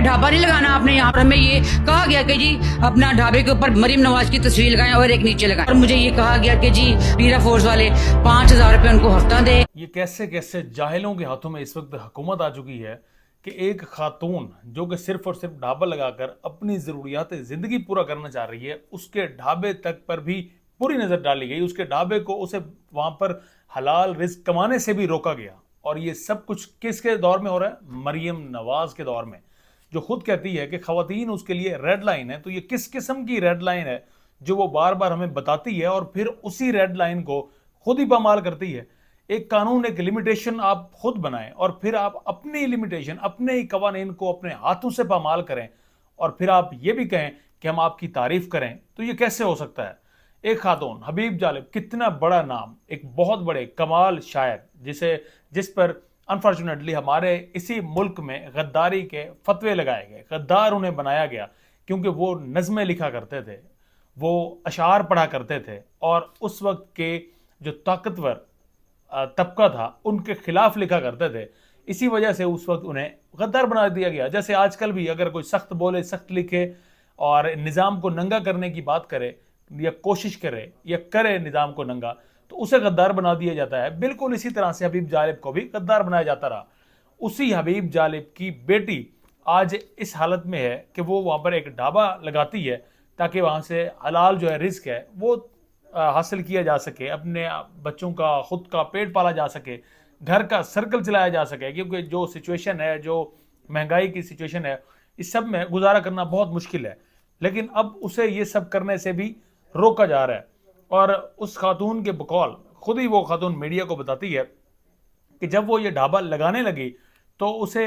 ढाबा नहीं लगाना आपने। यहाँ पर हमें ये कहा गया कि जी अपना ढाबे के ऊपर मरीम नवाज की तस्वीर लगाएं और एक नीचे लगाएं, और मुझे ये कहा गया कि जी पीरा फोर्स वाले 5,000 रुपए उनको हफ्ता दे। ये कैसे कैसे जाहिलों के हाथों में इस वक्त हुकूमत आ चुकी है कि एक खातून जो कि सिर्फ और सिर्फ ढाबा लगाकर अपनी ज़रूरियात ज़िंदगी पूरा करना चाह रही है, उसके ढाबे तक पर भी पूरी नज़र डाली गई। उसके ढाबे को उसे वहाँ पर हलाल रिस्क कमाने से भी रोका गया। और ये सब कुछ किसके दौर में हो रहा है? मरियम नवाज के दौर में, जो खुद कहती है कि ख़वातीन उसके लिए रेड लाइन है। तो ये किस किस्म की रेड लाइन है जो वो बार बार हमें बताती है और फिर उसी रेड लाइन को खुद ही पामाल करती है? एक कानून, एक लिमिटेशन आप खुद बनाएं और फिर आप अपनी लिमिटेशन, अपने ही कवानीन को अपने हाथों से पामाल करें और फिर आप ये भी कहें कि हम आपकी तारीफ करें। तो ये कैसे हो सकता है? एक खातून हबीब जालिब, कितना बड़ा नाम, एक बहुत बड़े कमाल शायर, जिस पर अनफॉर्चुनेटली हमारे इसी मुल्क में गद्दारी के फतवे लगाए गए, गद्दार उन्हें बनाया गया क्योंकि वो नज़में लिखा करते थे, वो अशार पढ़ा करते थे और उस वक्त के जो ताकतवर तबका था उनके खिलाफ लिखा करते थे। इसी वजह से उस वक्त उन्हें गद्दार बना दिया गया। जैसे आजकल भी अगर कोई सख्त बोले, सख्त लिखे और निज़ाम को नंगा करने की बात करे या कोशिश करे या करे निज़ाम को नंगा, तो उसे गद्दार बना दिया जाता है। बिल्कुल इसी तरह से हबीब जालिब को भी गद्दार बनाया जाता रहा। उसी हबीब जालिब की बेटी आज इस हालत में है कि वो वहाँ पर एक ढाबा लगाती है ताकि वहाँ से हलाल जो है रिस्क है वो हासिल किया जा सके, अपने बच्चों का, खुद का पेट पाला जा सके, घर का सर्कल चलाया जा सके। क्योंकि जो सिचुएशन है, जो महंगाई की सिचुएशन है, इस सब में गुजारा करना बहुत मुश्किल है। लेकिन अब उसे ये सब करने से भी रोका जा रहा है। और उस खातून के बकौल खुद ही वो खातून मीडिया को बताती है कि जब वो ये ढाबा लगाने लगी तो उसे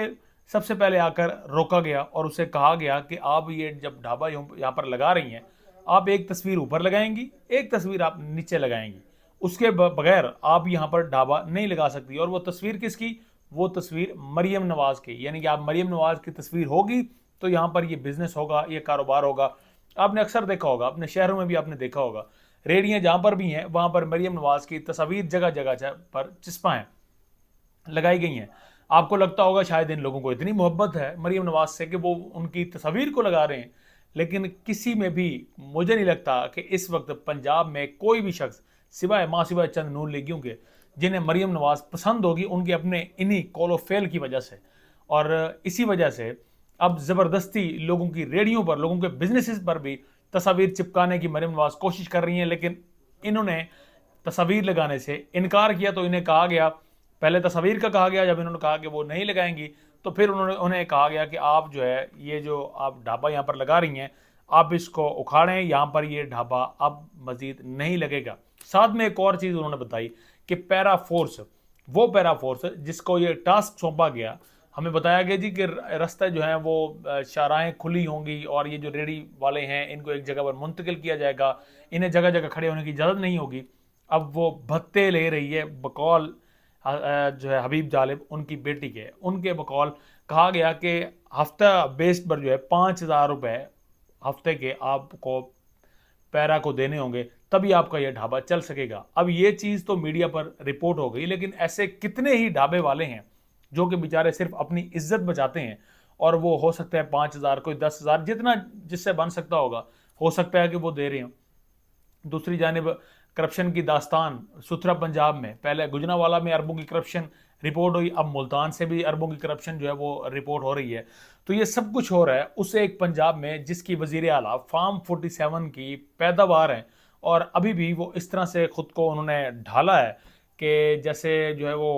सबसे पहले आकर रोका गया और उसे कहा गया कि आप ये जब ढाबा यहाँ पर लगा रही हैं, आप एक तस्वीर ऊपर लगाएंगी, एक तस्वीर आप नीचे लगाएंगी, उसके बगैर आप यहाँ पर ढाबा नहीं लगा सकती। और वो तस्वीर किसकी? वो तस्वीर मरियम नवाज की। यानी कि आप मरियम नवाज की तस्वीर होगी तो यहाँ पर ये बिजनेस होगा, ये कारोबार होगा। आपने अक्सर देखा होगा, अपने शहरों में भी आपने देखा होगा, रेडियाँ जहाँ पर भी हैं वहाँ पर मरियम नवाज की तस्वीर जगह जगह पर चिस्पा हैं, लगाई गई हैं। आपको लगता होगा शायद इन लोगों को इतनी मोहब्बत है मरियम नवाज से कि वो उनकी तस्वीर को लगा रहे हैं। लेकिन किसी में भी मुझे नहीं लगता कि इस वक्त पंजाब में कोई भी शख्स सिवाय चंद नून लीगियों के जिन्हें मरियम नवाज पसंद होगी, उनके अपने इन्हीं कॉलोफेल की वजह से। और इसी वजह से अब ज़बरदस्ती लोगों की रेडियो पर, लोगों के बिजनेसेस पर भी तस्वीर चिपकाने की मरियम नवाज कोशिश कर रही हैं। लेकिन इन्होंने तस्वीर लगाने से इनकार किया तो इन्हें कहा गया, पहले तस्वीर का कहा गया, जब इन्होंने कहा कि वो नहीं लगाएंगी तो फिर उन्हें कहा गया कि आप जो है ये जो आप ढाबा यहाँ पर लगा रही हैं आप इसको उखाड़ें, यहाँ पर ये ढाबा अब मजीद नहीं लगेगा। साथ में एक और चीज़ उन्होंने बताई कि पैरा फोर्स, वो पैरा फोर्स जिसको ये टास्क सौंपा गया, हमें बताया गया जी कि रास्ते जो हैं वो शाहराहें खुली होंगी और ये जो रेडी वाले हैं इनको एक जगह पर मुंतकिल किया जाएगा, इन्हें जगह जगह खड़े होने की इजाज़त नहीं होगी। अब वो भत्ते ले रही है बकौल जो है हबीब जालिब, उनकी बेटी के, उनके बकौल कहा गया कि हफ्ता बेस्ड पर जो है 5,000 रुपये हफ्ते के आपको पैरा को देने होंगे, तभी आपका यह ढाबा चल सकेगा। अब ये चीज़ तो मीडिया पर रिपोर्ट हो गई, लेकिन ऐसे कितने ही ढाबे वाले हैं जो कि बेचारे सिर्फ अपनी इज्जत बचाते हैं और वो हो सकता है 5,000, कोई 10,000, जितना जिससे बन सकता होगा हो सकता है कि वो दे रहे हैं। दूसरी जानिब करप्शन की दास्तान सुथरा पंजाब में, पहले गुजरांवाला में अरबों की करप्शन रिपोर्ट हुई, अब मुल्तान से भी अरबों की करप्शन जो है वो रिपोर्ट हो रही है। तो ये सब कुछ हो रहा है उस एक पंजाब में जिसकी वज़ीर आला फार्म 47 की पैदावार है और अभी भी वो इस तरह से ख़ुद को उन्होंने ढाला है कि जैसे जो है वो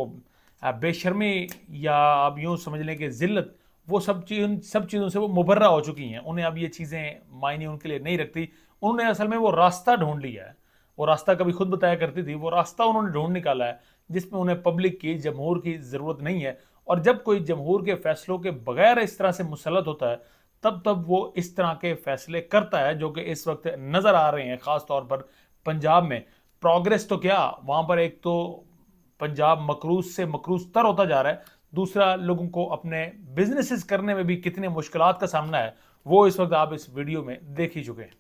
बेशर्मी या आप यूँ समझ लें कि ज़िल्लत, वो सब चीज़ों से वो मुबर्रा हो चुकी हैं। उन्हें अब ये चीज़ें मायने उनके लिए नहीं रखती। उन्होंने असल में वो रास्ता ढूंढ लिया है, वो रास्ता कभी खुद बताया करती थी, वो रास्ता उन्होंने ढूंढ निकाला है जिसमें उन्हें पब्लिक की, जमहूर की ज़रूरत नहीं है। और जब कोई जमहूर के फैसलों के बगैर इस तरह से मुसलत होता है तब वो इस तरह के फैसले करता है जो कि इस वक्त नज़र आ रहे हैं। ख़ास तौर पर पंजाब में प्रोग्रेस तो क्या, वहाँ पर एक तो पंजाब मकरूज से मकरूज तर होता जा रहा है, दूसरा लोगों को अपने बिजनेसेस करने में भी कितने मुश्किलात का सामना है वो इस वक्त आप इस वीडियो में देख ही चुके हैं।